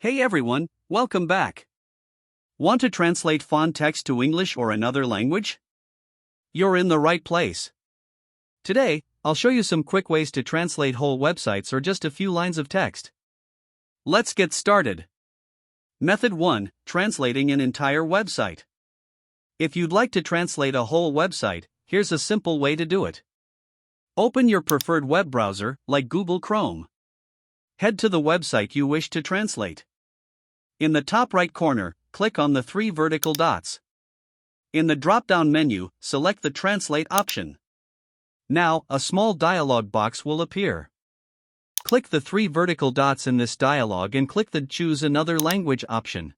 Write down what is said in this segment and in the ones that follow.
Hey everyone, welcome back. Want to translate font text to English or another language? You're in the right place. Today, I'll show you some quick ways to translate whole websites or just a few lines of text. Let's get started. Method 1. Translating an entire website. If you'd like to translate a whole website, here's a simple way to do it. Open your preferred web browser, like Google Chrome. Head to the website you wish to translate. In the top right corner, click on the three vertical dots. In the drop-down menu, select the Translate option. Now, a small dialog box will appear. Click the three vertical dots in this dialog and click the Choose Another Language option.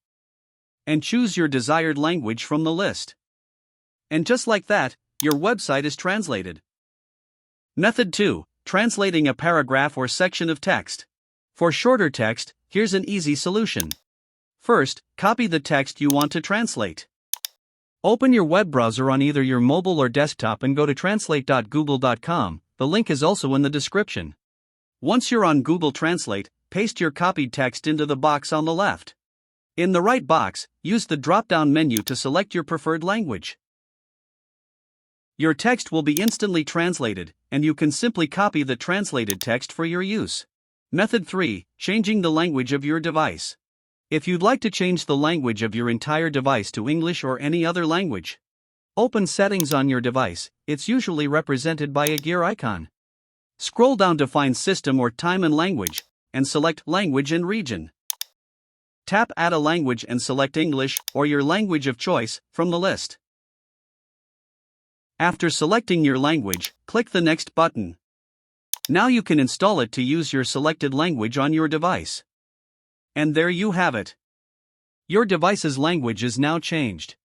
And choose your desired language from the list. And just like that, your website is translated. Method 2. Translating a paragraph or section of text. For shorter text, here's an easy solution. First, copy the text you want to translate. Open your web browser on either your mobile or desktop and go to translate.google.com. The link is also in the description. Once you're on Google Translate, paste your copied text into the box on the left. In the right box, use the drop-down menu to select your preferred language. Your text will be instantly translated, and you can simply copy the translated text for your use. Method 3. Changing the language of your device. If you'd like to change the language of your entire device to English or any other language, open Settings on your device. It's usually represented by a gear icon. Scroll down to find System or Time and Language, and select Language and Region. Tap Add a Language and select English or your language of choice from the list. After selecting your language, click the Next button. Now you can install it to use your selected language on your device. And there you have it. Your device's language is now changed.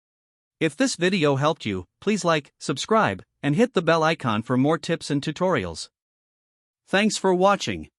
If this video helped you, please like, subscribe, and hit the bell icon for more tips and tutorials. Thanks for watching.